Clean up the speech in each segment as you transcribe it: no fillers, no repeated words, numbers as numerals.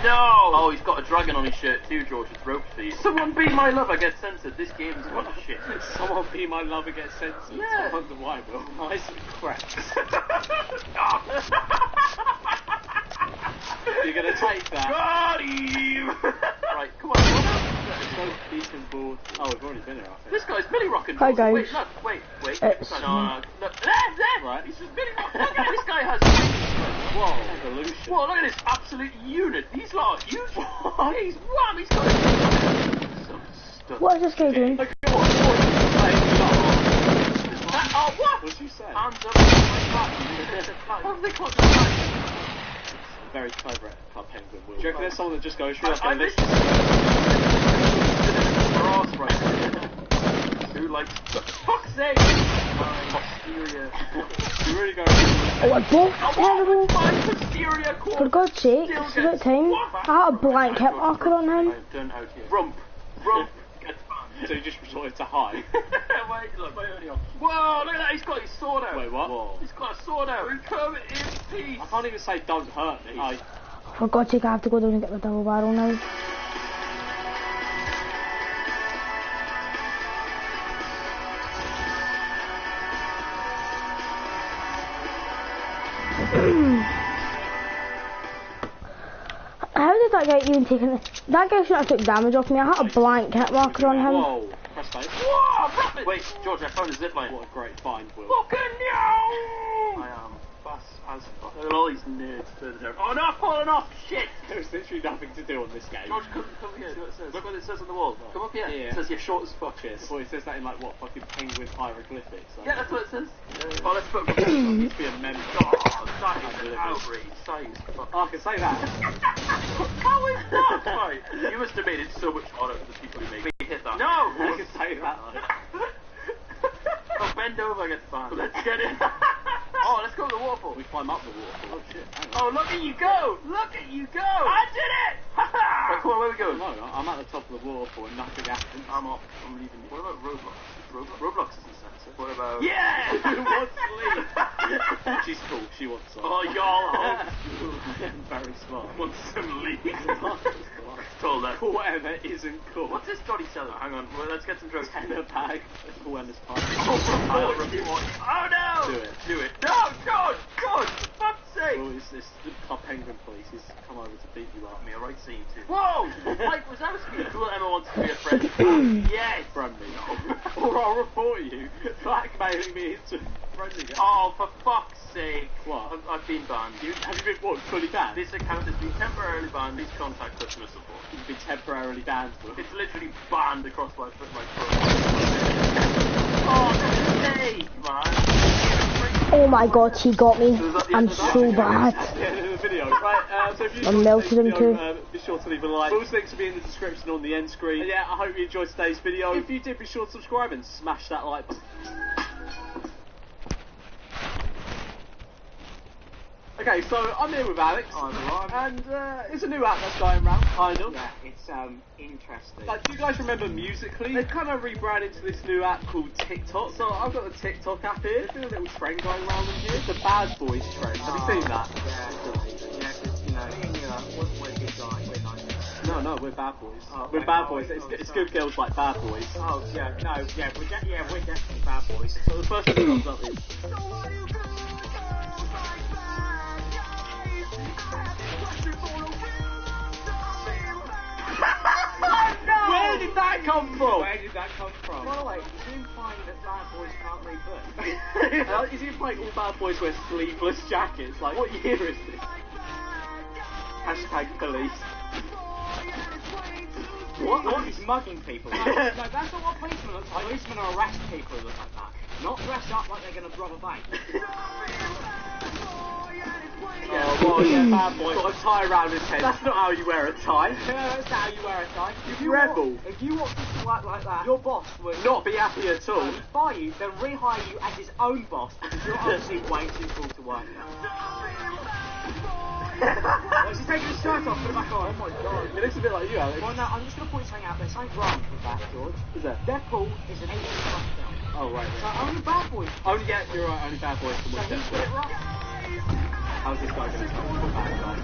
No! Oh, he's got a dragon on his shirt too, George. It's rope feed. Someone be my lover gets censored. This game's gone to shit. Someone be my lover gets censored. Yeah. I wonder why, Will. Nice and cracks. You're gonna take that. Got him! Right, come on. So decent board. Oh, we've already been here, I think. This guy's Billy rocking. Hi, guys. Wait, look, wait. No, look. Right. He's just Billy rocking. Look at this guy has. Whoa, evolution. Whoa, look at this absolute unit. These lot are huge. He's wham. He's got some stuff. What is this guy doing? Look at what Oh, what? did you say? Hands up. How have they caught the Very clever at Club Penguin. Will. Do you reckon there's someone that just goes through I like this? Who likes the fuck's sake? Posterior. You really go. Oh, I both terrible. My posterior core. For God's sake, it's about time. I had a blanket marker on him. Rump. So you just resorted to high. Whoa, look at that, he's got his sword out. Wait, what? Whoa. He's got a sword out. Come in peace. I can't even say don't hurt me. For God's sake, I have to go down and get the double barrel now. How did that guy even take it? That guy shouldn't have took damage off me. I had a blank hit marker on him. Whoa, press space. Whoa, rapid. Wait, George, I found a zipline. What a great find, Will. Fucking no! I am fast as fuck. Look at all these nerds further down. Oh no, I've fallen off! Shit! There's literally nothing to do on this game. George, come here, see what it says. Look what it says on the wall. Come up here. Yeah. It says you're short as fuck. Cheers. Boy, it says that in like what, fucking penguin hieroglyphics. Like, Yeah, that's what it says. Oh, let's put it needs to be a meme. Oh, that is outrage. Size. Fuck. Oh, I can say that. How is that? Right. You must have made it so much harder for the people who make it. Hit that. No! I can say that. Oh, bend over, get banned. Let's get it. Oh, let's go to the waterfall. We climb up the waterfall. Oh shit. Oh, look at you go! Look at you go! I did it! Right, come on, where we going? No, I'm at the top of the waterfall and nothing happens. I'm off. I'm leaving. What about Roblox? Roblox isn't censored. What about... Yeah! Who wants to leave? She's cool. She wants some. Oh, y'all. Very smart. Wants some leave. Told that. Cool whatever isn't cool. What's this Johnny selling? Hang on, well, let's get some drugs. In a bag. Awareness party. Oh no! Do it. No, George! For fuck's sake! Oh, it's the Club Penguin police. He's come over to beat you up. Me a right scene too. Whoa! Mike Wazowski. Cool Emma wants to be a friend. Yes! Friendly. Or I'll report you. Blackmailing me into friendly. Oh, for fuck's sake. What? I've been banned. Have you been what, fully banned? This account has been temporarily banned. Please contact customer support. You've been temporarily banned. It's literally banned across my foot, my phone. Oh, that's safe, man. Oh my God, he got me. I'm so bad. That's the end of the video. Right, so if you I melted him too. Be sure to leave a like. Those links will be in the description on the end screen. And yeah, I hope you enjoyed today's video. If you did, be sure to subscribe and smash that like button. Okay, so I'm here with Alex, and it's a new app that's going around, kind of. Yeah, it's interesting. Like, do you guys remember Musical.ly? They've kind of rebranded to this new app called TikTok. So I've got the TikTok app here. There's been a little trend going around in here. The Bad Boys trend. Have you seen that? Yeah, because you know, we're good guys, we're nice. No, we're bad boys. We're bad boys. It's good girls like bad boys. Oh yeah, no, yeah, we're definitely bad boys. So the first thing that comes up is. Where did that come from? Where did that come from? By the way, is he implying that bad boys can't read books? Is he implying all bad boys wear sleeveless jackets? Like, what year is this? Hashtag police. What? He's mugging people. No, that's not what policemen look like. Policemen arrest people who look like that. Not dress up like they're going to rob a bank. Oh, well, yeah, bad boy. Got a tie around his head. That's not how you wear a tie. No, that's not how you wear a tie. If you rebel. If you want people to work like that, your boss would not be happy at all. He'd fire you, then rehire you as his own boss because you're obviously way too cool to work now. What's he taking his shirt off? Put it back on. Oh my God. It looks a bit like you, Alex. Well, no, I'm just going to point something out. There's something wrong with that, George. Is there? Deadpool is an 18+ film. Oh, right. So only bad boys. Only, yeah, you're right. Only bad boys can So watch he's got it right. How's this guy going to tell me what bad guy?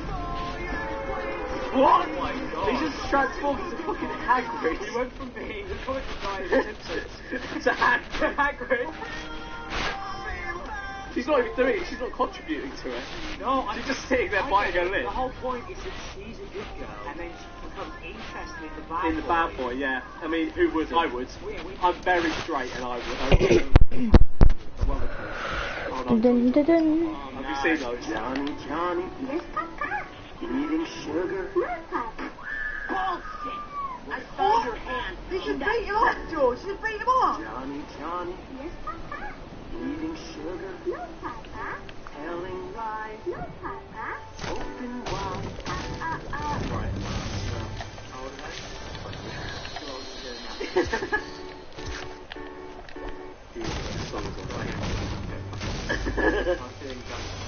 What? Oh my god. He just transformed into fucking Hagrid. He went from being the comic guy in The Simpsons to Hagrid. Hagrid. She's not even doing it, she's not contributing to it. No, She's just sitting there biting her lip. The whole point is that she's a good girl, and then she becomes interested in the bad boy. In the bad boy, yeah. I mean, who would? I would. I'm very straight and I would. Dun, dun, dun. Have you seen those? Johnny, Johnny. Yes, Papa. Eating sugar. No, Papa. Bullshit! I saw your hand. You should beat him up, George. You should beat him up. Johnny, Johnny. Yes, Papa. Eating sugar. No, Papa. Telling lies. No, Papa. Open wide. Right.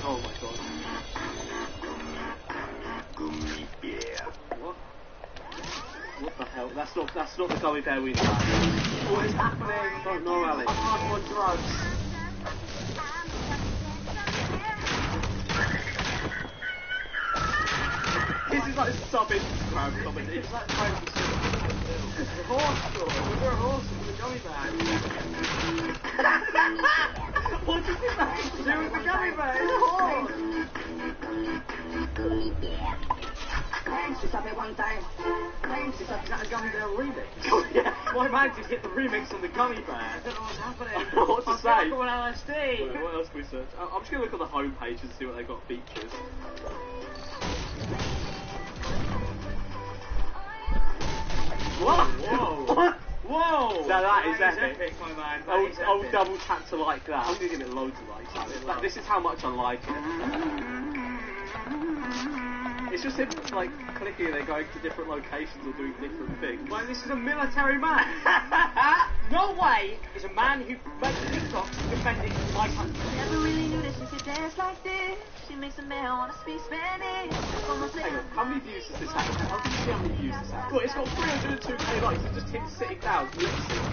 Oh my god. Gummy bear. What? What the hell? That's not the gummy bear we know. What is happening? I don't know, Alex. I'm on drugs. This is like sub-Instagram comedy. It's like trying to see the horse store. Was there a horse with a gummy bag? What does this have to There was a gummy bag. It's a horse. Claims to stop at one time. Claims to stop at a gummy bear remix. Oh yeah. My man just hit the remix on the gummy bag. I don't know what's happening. I don't know what to say. I'm on LSD. Wait, what else can we search? I'm just gonna look on the homepage and see what they got features. What? Whoa. What? Whoa! Now that is epic. my man. That I'll is epic. double tap to like that. I'm gonna give it loads of likes. This is how much I like it. It's just him like clicking and then going to different locations or doing different things. Well, this is a military man. No way is a man who makes TikToks defending my country. Never really knew that she could dance like this. She makes a man wanna speak Spanish. Almost Hang on, how many views does this have? How can you see how many views this has? Look, it's got 302k likes. It's just him sitting down.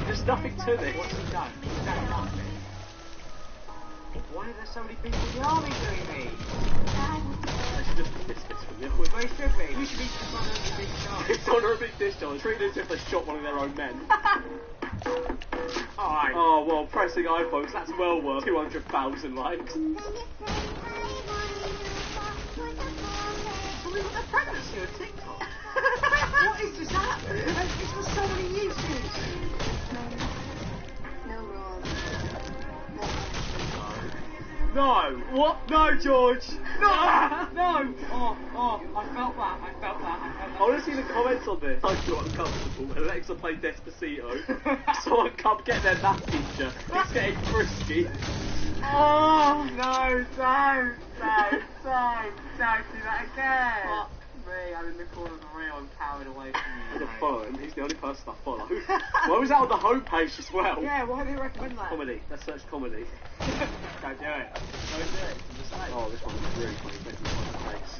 There's nothing to this. What's he done? He's done nothing. Why are there so many people in the army doing these? It's just biscuits from the Well, they should be. You should be dishonored in big charge. It's under a big discharge, treated as if they shot one of their own men. Alright. Oh, well, pressing iPhones, that's well worth 200,000 likes. Somebody got their pregnancy on TikTok. What is this app? It's for so many uses. No rules. No! What? No, George! No! No! Oh, I felt that. I felt that. I want to see the comments on this. I'm so uncomfortable. Alexa played Despacito. Someone come get their math teacher. He's getting frisky. Oh, no, don't do that again. Fuck me, I'm in the corner of the room, I'm cowered away from you. The phone, he's the only person I follow. Why was that on the homepage as well? Yeah, why do you recommend that? Comedy. Let's search comedy. Don't do it. Don't do it. Oh, this one is really funny. Makes me want to face.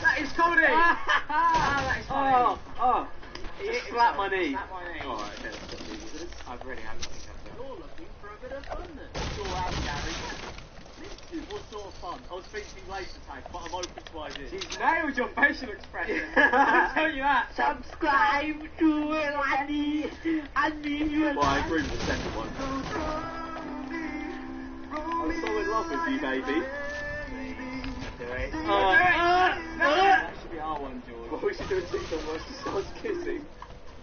That is comedy! That is funny. Oh. Just slap my knee. Slap my knee. Alright, okay, let's get these. I really haven't seen that. You're looking for a bit of fun then. Sure am, Gary. What sort of fun? I was thinking laser tag, but I'm open to ideas. She's nailed your facial expression. I'll tell you that. Subscribe to it, I need you. Well, I agree with the second one. I'm so in love with you, baby. Do it. That should be our one, George. What we should do in TikTok where she starts kissing.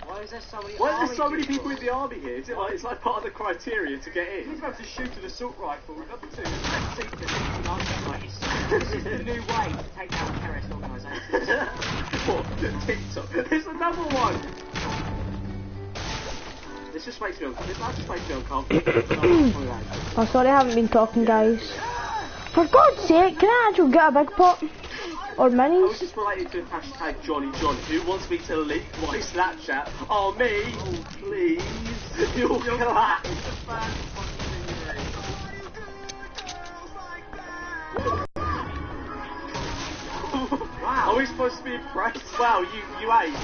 Why is there so many Why are there so many people in the army here? Is it like, it's like part of the criteria to get He's in? about to shoot an assault rifle. Number two, let's see the 69. This is the new way to take down terrorist organisations. What? TikTok? There's another one! This just makes me uncomfortable. Oh, sorry, I haven't been talking, guys. For God's sake, can I actually get a big pot? Or I was minis? just related to hashtag Johnny Johnny. Who wants me to leak my Snapchat? Oh, me? Oh, please. You'll clap. Wow. Are we supposed to be impressed? Wow, you aged.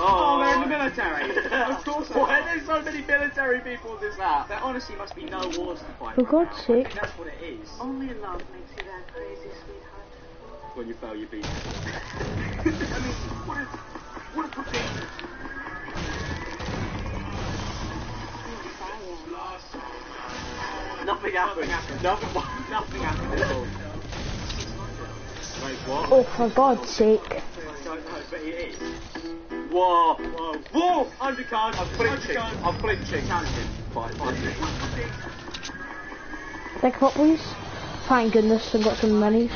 Oh, they're in the military. Of course. Why are there so many military people in this map? There honestly must be no wars to fight. For God's I sake. think that's what it is. Only love makes you that crazy, sweetheart. When you fail, you beat. I mean, what if we're dating? Nothing happened. Nothing happened at all. Wait, what? Oh, for God's sake. I don't know, but it is. Whoa! Whoa! Undercard. I'm flinching. I'm flinching. Fine. Pick up, please. Thank goodness I've got some minis.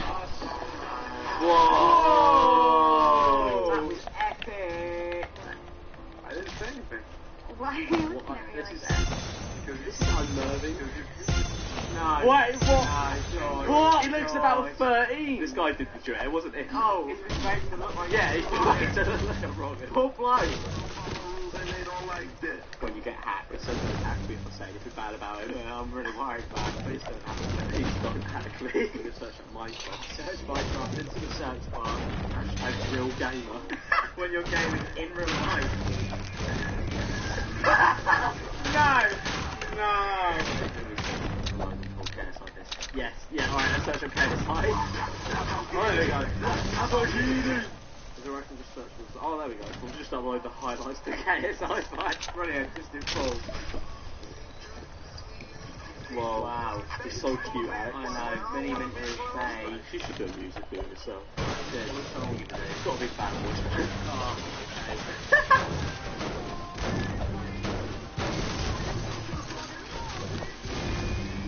Whoa! That was epic. I didn't say anything. Why are you looking at me This like is that? this is unnerving. No. Wait, what? No, What? He looks about 13. This guy did the duet, wasn't he? Oh, it's making them look like. Yeah, he's making it look like a rocket. Poor bloke. When you get hacked, if someone attacks me if I say anything bad about him, I'm really worried about it. Please don't happen to me. Please don't hack me. You can search up Minecraft. Search Minecraft into the search bar. Hashtag real gamer. When you're gaming in real life. No. Yes, yeah, alright, let's search on KSI. Oh, there we go. That's what you do. Is there I can just search for this? Oh, there we go. We'll just upload the highlights to KSI. Fine. Brilliant, just in full. Whoa. Wow. It's so cute, Alex. I know, Vinny Minter say. She should do a music video herself. Yeah, what's wrong with you? She's got a big fat voice. Oh,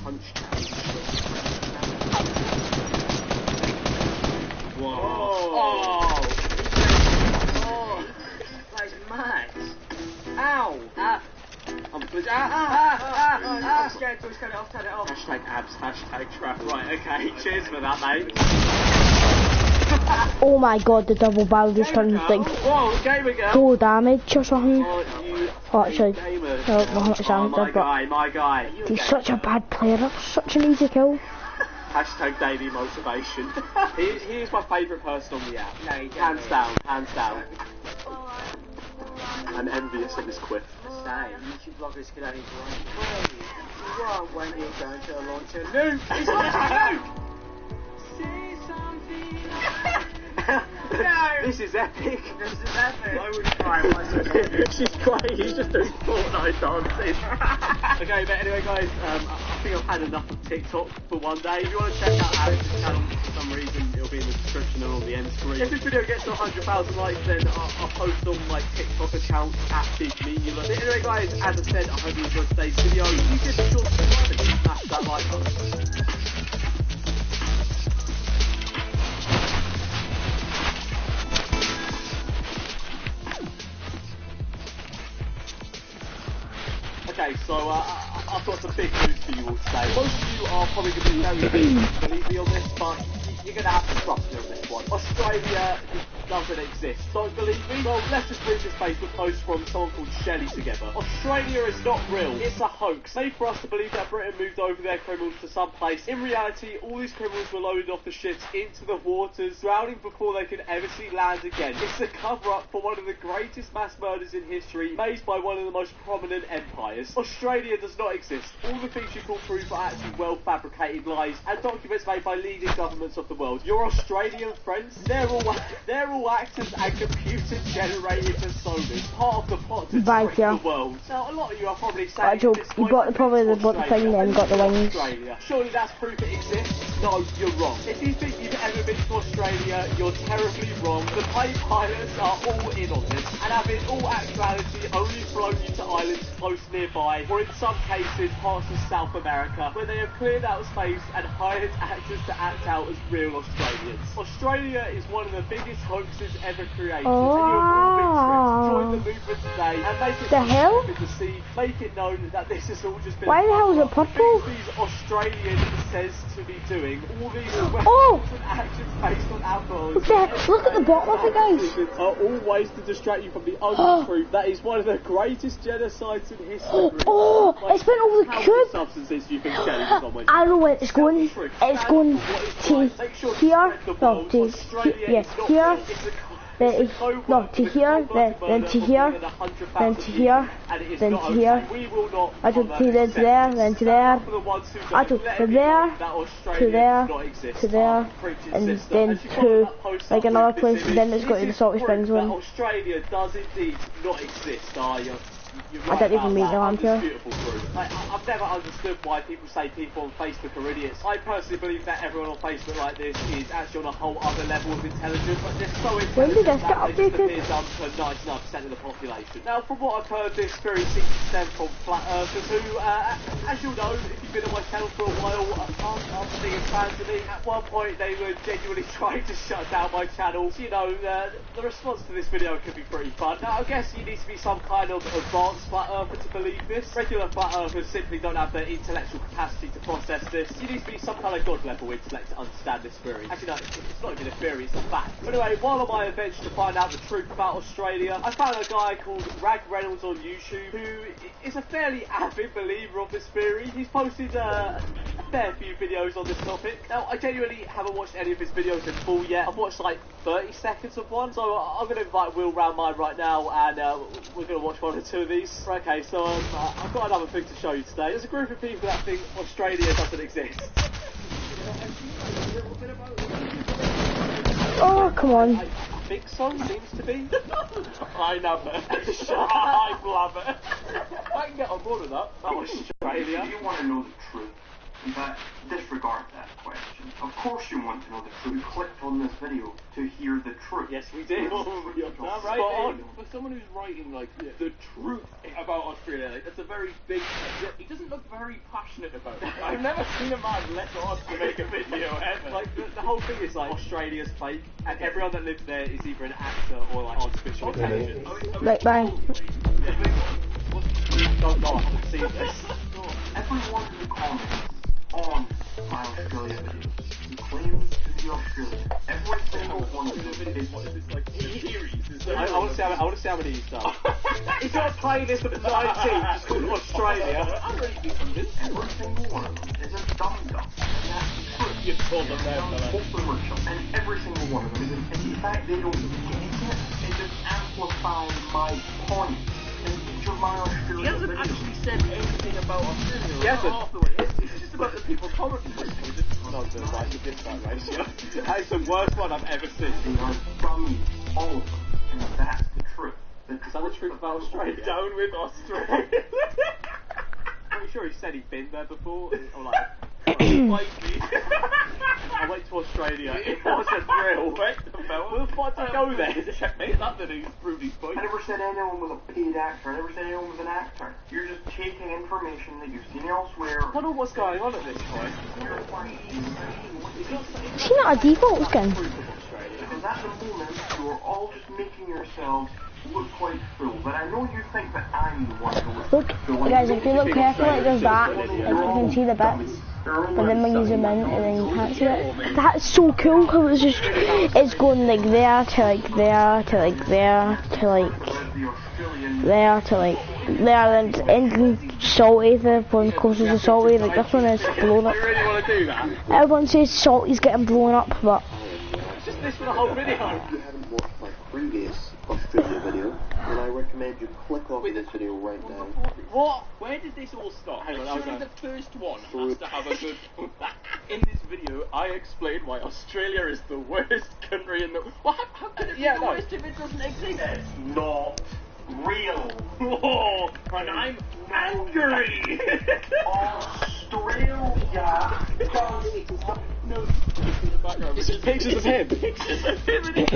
Punch challenge. Whoa. Oh. That is mad. Ow. I'm I'm scared to turn it off. Hashtag abs, hashtag trap. Right, okay, cheers for that, mate. Oh my God, the double barrel just turned like Whoa, gamer girl. 4 damage or something. Oh, you Actually, gamer no, not how much damage my did, but guy, my guy. he's such a bad player. That's such an easy kill. Hashtag daily motivation. he is my favourite person on the app. No, you don't. Hands down, hands down. I'm envious of his quiff. Say, YouTube bloggers could only wrong when you're going to launch a nuke. It's launching a nuke. No. This is epic. This is epic. I would cry if I saw that. She's crying, he's just doing Fortnite dancing. Okay, but anyway guys, I think I've had enough of TikTok for one day. If you want to check out Alex's channel for some reason, it'll be in the description and on the end screen. If this video gets to 100,000 likes, then I'll post on my TikTok account at BigMeanula. Anyway guys, as I said, I hope you enjoyed today's video. If you did, be sure to subscribe and smash that like button. Okay, so I've got some big news for you all today. Most of you are probably going to be very believe me on this, but you're going to have to trust me on this one. Australia doesn't exist. Don't believe me? Well, let's just read this Facebook post from someone called Shelley together. Australia is not real. It's a hoax. Made for us to believe that Britain moved over their criminals to some place. In reality, all these criminals were loaded off the ships into the waters, drowning before they could ever see land again. It's a cover-up for one of the greatest mass murders in history, made by one of the most prominent empires. Australia does not exist. All the things you call proof are actually well-fabricated lies and documents made by leading governments of the world. Your Australian friends, they're all actors and computer-generated personas, part of the plot to trick the world. Now, a lot of you are probably saying You got the thing then, got the wings. Australia. Surely that's proof it exists? No, you're wrong. If you think you've ever been to Australia, you're terribly wrong. The plane pilots are all in on this, and have in all actuality only flown you to islands close nearby, or in some cases parts of South America, where they have cleared out space and hired actors to act out as real Australians. Australia is one of the biggest hoaxes ever created, and you have all been tricked. Join the movement today and make it make it known that this has all just been Why the hell is it purple? these Australians says to be doing, all these and actions based on alcohol. Look at the bottom of it, guys. Are all ways to distract you from the ugly truth that is one of the greatest genocides in history. It's been over the cube. Substances you think Shelley's on when I know where it's going. It's going to here. No, to yes, here. then no, to here, then to here, then to here, then to here. Actually, then to there, then to there. Actually, from there, to there, to there, and then to like another place, and then it's got to the Salty Springs one. Australia does indeed not exist, are you? I don't even mean the answer. I've never understood why people say people on Facebook are idiots. I personally believe that everyone on Facebook like this is actually on a whole other level of intelligence. Like they're so intelligent when did this get that this updated? appears for 99% of the population. Now, from what I've heard, this theory seems to stem from flat earthers who, as you'll know, if you've been on my channel for a while, aren't the biggest fans of me. At one point, they were genuinely trying to shut down my channel. So, you know, the response to this video could be pretty fun. Now, I guess you need to be some kind of advanced flat earther to believe this. Regular flat earthers simply don't have the intellectual capacity to process this. You need to be some kind of god level intellect to understand this theory. Actually, no, it's not even a theory, it's a fact. But anyway, while on my adventure to find out the truth about Australia, I found a guy called Rag Reynolds on YouTube who is a fairly avid believer of this theory. He's posted a fair few videos on this topic. Now, I genuinely haven't watched any of his videos in full yet. I've watched like 30 seconds of one, so I'm going to invite Will round mine right now, and we're going to watch one or two of these. Okay, so I've got another thing to show you today. There's a group of people that think Australia doesn't exist. Oh, come on. I think so, seems to be. I never. I blabber. I can get on board with that. That was Australia. If you want to know the truth, in fact, disregard that question. Of course you want to know the truth. You clicked on this video to hear the truth. Yes, we did. That's right. On. For someone who's writing like the truth about Australia, like, that's a very big. He doesn't look very passionate about it. I've never seen a man let on to make a video ever. Like the whole thing is like Australia's fake, and everyone that lives there is either an actor or like artificial intelligence. Like, bang. No, I haven't seen this. Everyone who comments on my Australia videos, who claims to be Australian, every single one of them is like a series. I want to see how many he's done. He's got a playlist of 19 just called Australia. I'm ready to be convinced. every single one of them is a dum-dum. And that's the truth. You told them there, fella. Hopefully workshop. And every single one of them is in fact they don't get it. It just amplifies my point. And each of my He Australian hasn't videos. actually said anything about Australia. He hasn't. Half the way. It's just about the people commenting. Not the right to discount ratio. That is the worst one I've ever seen. They are dummies, all of them. And that's the truth. Is that the truth about Australia? Down with Australia. I'm sure he said he'd been there before. Or like, Likely. I went to Australia. It was a thrill. Who the fuck did I go there? Checkmate that then he's proved his point. I never said anyone was a paid actor. I never said anyone was an actor. You're just taking information that you've seen elsewhere. I don't know what's going on at this point. Is she not a default skin? Because at the moment, you're all just making yourselves look quite full. But I know you think that I'm the one who looks Look, full. guys, if you look carefully, it does that. Like, you can see the bits. But then when you zoom in, and then you can't see it. That's so cool, because it's just, it's going like there, to like there, to like there, to like there, to like there, and it's ending salty, the one closest to salty, like this one is blown up. You really want to do that? Everyone says salty's getting blown up, but It's just this for the whole video. If you haven't watched my previous Australia video, then I recommend you click off this video right now. What? Where did this all start? Hang on, Surely the first one has to have a good... In this video, I explained why Australia is the worst country in the... Well, how could it be the worst if it doesn't exist? It's not real. Oh, and I'm angry! Australia does No. It's pictures of him. Pictures of him in it.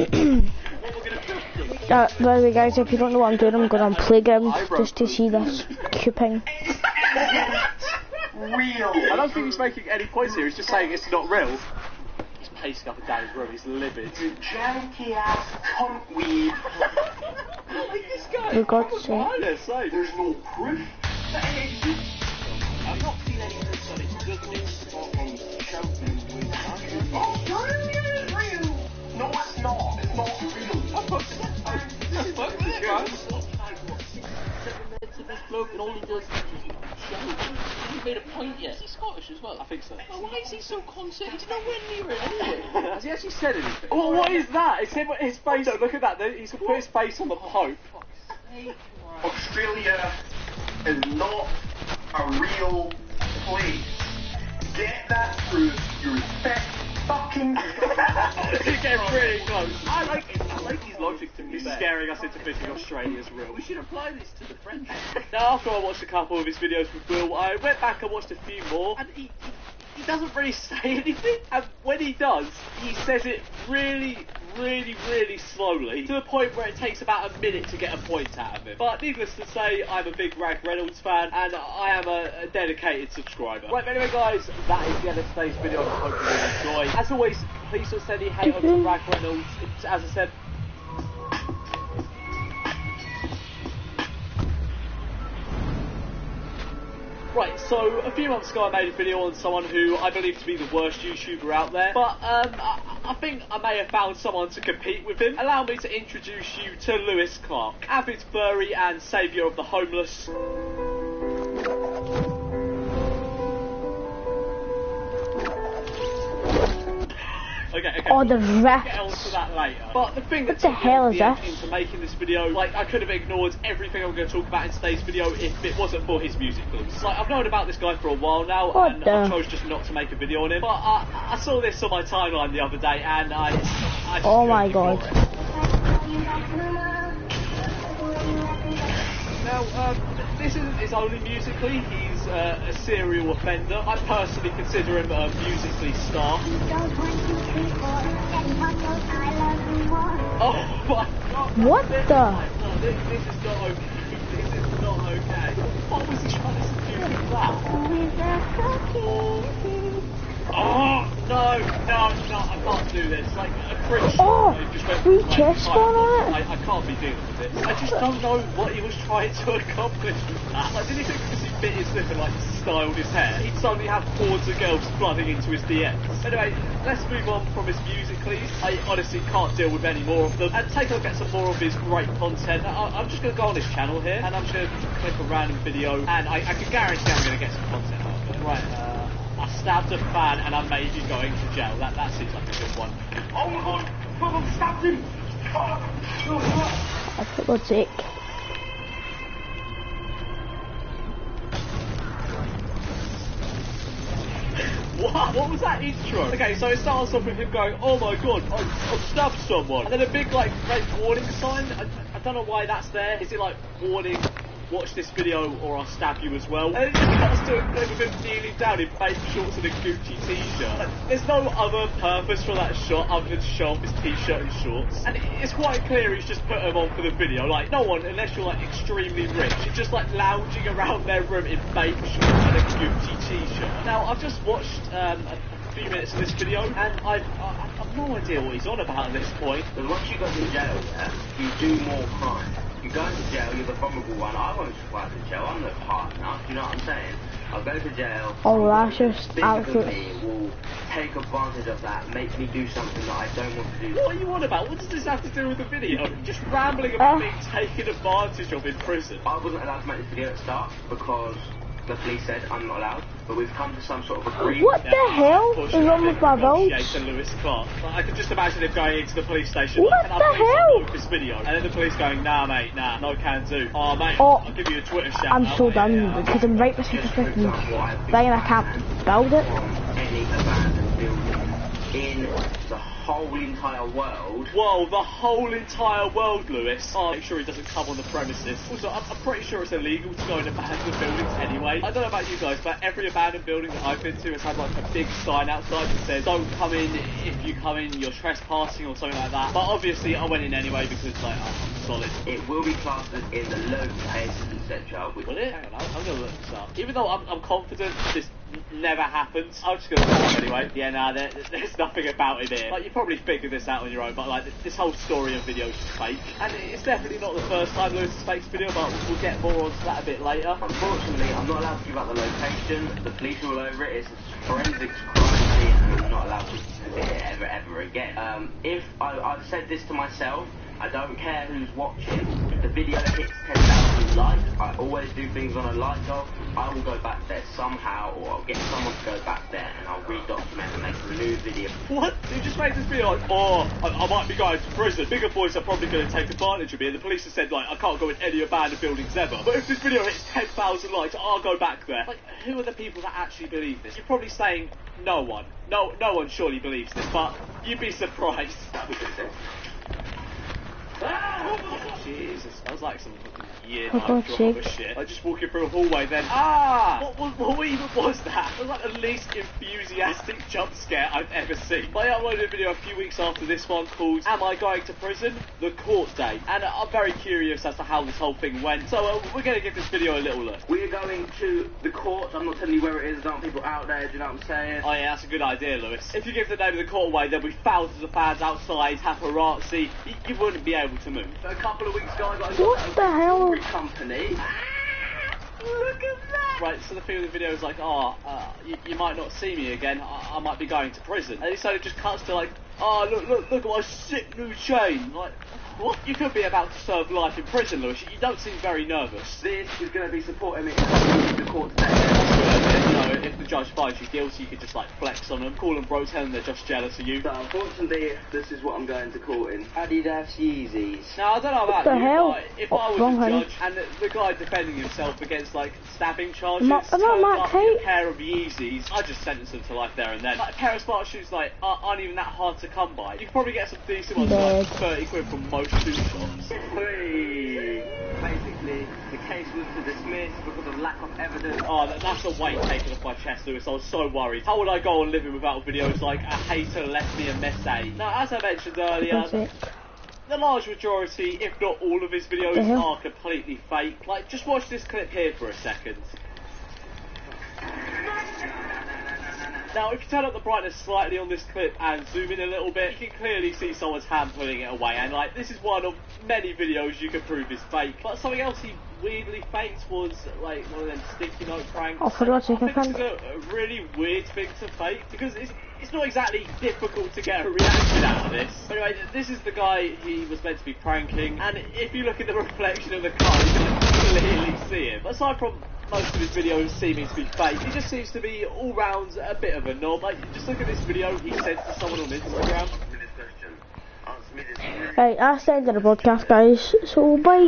What we're gonna do? by the way guys, if you don't know what I'm doing, I'm going on Playground just to see this cuping. real. I don't think he's making any points here. He's just saying it's not real. He's pacing up and down his room. He's livid. You janky ass cunt weed. Like this guy. For God's sake. There's no proof that it exists. I've not seen any proof that it doesn't exist on shouting with Australia is real. No, it's not. It's not real. I posted that. This guy. 7 minutes of this bloke and all he does is just shout. hasn't made a point yet. Is he Scottish as well? I think so. Oh, why is he so concerned? He's nowhere near it anyway. Has he actually said anything? Well, what is that? It's him, his face. Oh, look at that. He's put his face on the Pope. Australia is not a real place. Get that through your thick fucking He's getting pretty close. I like his logic to be He's fair. scaring us into thinking Australia's real. We should apply this to the French. Now, after I watched a couple of his videos with Will, I went back and watched a few more, and he doesn't really say anything. And when he does, he says it really slowly, to the point where it takes about a minute to get a point out of him. But needless to say, I'm a big Rag Reynolds fan, and I am a dedicated subscriber. Right, anyway guys, that is the end of today's video. I hope you really enjoy. As always, please don't send any hate on to Rag Reynolds. As I said, right, so a few months ago I made a video on someone who I believe to be the worst YouTuber out there, but I think I may have found someone to compete with him. Allow me to introduce you to Lewis Clark, avid furry and saviour of the homeless. Okay. Oh, the We'll ref. get on to that later. But the thing What that the hell is took me this? into making this video, like, I could have ignored everything I'm going to talk about in today's video if it wasn't for his music clips. Like, I've known about this guy for a while now, What and the- I chose just not to make a video on him. But I saw this on my timeline the other day, and I just Oh couldn't my ignore God. it. Now, this isn't his only musically. He's a serial offender. I personally consider him a musically star. Oh my God! What this, the? No, this is not okay. This is not okay. What was he trying to seduce with that? Oh no! I can't do this. Like a Christian. Oh, just went, free like, chest spawn on it? I can't be dealing with this. I just don't know what he was trying to accomplish with that. Like, did he think because he bit his lip and like styled his hair, he'd suddenly have hordes of girls flooding into his DMs? Anyway, let's move on from his musicallys. I honestly can't deal with any more of them. And take a look at some more of his great content. I'm just going to go on his channel here, and I'm just going to click a random video, and I can guarantee I'm going to get some content out of it. Right, I stabbed a fan and I may be going to jail. That seems like a good one. Oh my God! Fuck, I've stabbed him! I for God's sake. What was that intro? Okay, so it starts off with him going, oh my God, I've stabbed someone. And then a big like warning sign. I don't know why that's there. Is it like warning, watch this video or I'll stab you as well? And then it cuts to a clip of him kneeling down in fake shorts and a Gucci t-shirt. Like, there's no other purpose for that shot other than to show off his t-shirt and shorts. And it's quite clear he's just put them on for the video. Like, no one, unless you're like extremely rich, is just like lounging around their room in fake shorts and a Gucci t-shirt. Now, I've just watched a few minutes of this video, and I've no idea what he's on about at this point. But once you go to jail, you do more crime. You go to jail, you're the vulnerable one. I won't survive to jail. I'm not hard enough. You know what I'm saying? I'll go to jail. Oh, that's just Bigger than absolute. me will take advantage of that, make me do something that I don't want to do. What are you on about? What does this have to do with the video? You're just rambling about being taken advantage of in prison. I wasn't allowed to make this video at the start because the police said I'm not allowed, but we've come to some sort of agreement. What the hell is wrong with my boat? Lewis Clark. Like, I could just imagine him going into the police station. What like, "Can I the please hell?" upload this video? And then the police going, nah mate, nah, no can do. Oh mate, Oh, I'll give you a Twitter shout I'm out, so mate." done because I'm right beside the freaking thing and I can't build it. From any abandoned building in the whole entire world. Whoa, the whole entire world, Lewis. Oh, make sure he doesn't come on the premises. Also, I'm pretty sure it's illegal to go in abandoned buildings anyway. I don't know about you guys, but every abandoned building that I've been to has had like a big sign outside that says, don't come in, if you come in, you're trespassing or something like that. But obviously, I went in anyway because like, I'm solid. It will be classed as in the low cases, etc. Will it? Hang on, I'm gonna look this up. Even though I'm confident this never happens, I'm just gonna look it up anyway. Yeah, nah, there's nothing about it here. Like, you probably figured this out on your own, but like, this whole story of video is just fake. And it's definitely not the first time Lewis has faked a video, but we'll get more onto that a bit later. Unfortunately, I'm not allowed to give out the location. The police are all over it. It's a forensics crime scene, and I'm not allowed to do it ever again. If I've said this to myself, I don't care who's watching. If the video hits 10,000 likes, I always do things on a like of. I will go back there somehow, or I'll get someone to go back there, and I'll re-document and make a new video. What? You just made this video like, oh, I might be going to prison. Bigger boys are probably going to take advantage of me, and the police have said, like, I can't go in any abandoned buildings ever. But if this video hits 10,000 likes, I'll go back there. Like, who are the people that actually believe this? You're probably saying no one. No one surely believes this, but you'd be surprised. Jesus, that was like some fucking year night drama shit. Like just walking through a hallway then, what even was that? It was like the least enthusiastic jump scare I've ever seen. I uploaded a video a few weeks after this one called Am I Going to Prison? The Court Date. And I'm very curious as to how this whole thing went, so we're going to give this video a little look. We're going to the court. I'm not telling you where it is, I don't want people out there, do you know what I'm saying? Oh yeah, that's a good idea, Lewis. If you give the name of the court away, there'll be thousands of fans outside, paparazzi, you wouldn't be able to move. A couple of weeks ago I got What the hell? company. Look at that! Right, so the feel of the video is like, you might not see me again, I might be going to prison. And so it just cuts to like, look at my sick new chain. Like, what? You could be about to serve life in prison, Lewis. You don't seem very nervous. This is going to be supporting me in the court today. You know, if the judge finds you guilty, you could just like flex on them, call them bro, tell them they're just jealous of you. So unfortunately, this is what I'm going to court in. Adidas Yeezys. Now I don't know about What the you, hell? but if I was a judge and the guy defending himself against like stabbing charges, Am I Matt turned up in a Tate? pair of Yeezys, I'd just sentence them to life there and then. Like a pair of smart shoes like aren't even that hard to come by. You can probably get some decent ones for like 30 quid from most shoe shops. Basically, the case was to dismiss because of lack of evidence. Oh, that's a weight taken off my chest, Lewis. I was so worried. How would I go on living without videos like a hater left me a message? Now, as I mentioned earlier, the large majority, if not all of his videos, are completely fake. Like, just watch this clip here for a second. Now, if you turn up the brightness slightly on this clip and zoom in a little bit, you can clearly see someone's hand pulling it away, and like, this is one of many videos you can prove is fake. But something else he weirdly faked was like one of them sticky note pranks. I forgot to I think this is a really weird thing to fake, because it's not exactly difficult to get a reaction out of this. Anyway, this is the guy he was meant to be pranking, and if you look at the reflection of the car, you can clearly see him. Aside from most of his videos seeming to be fake, he just seems to be all round a bit of a knob. Like, just look at this video he sent to someone on Instagram. Right, that's the end of the podcast, guys, so bye.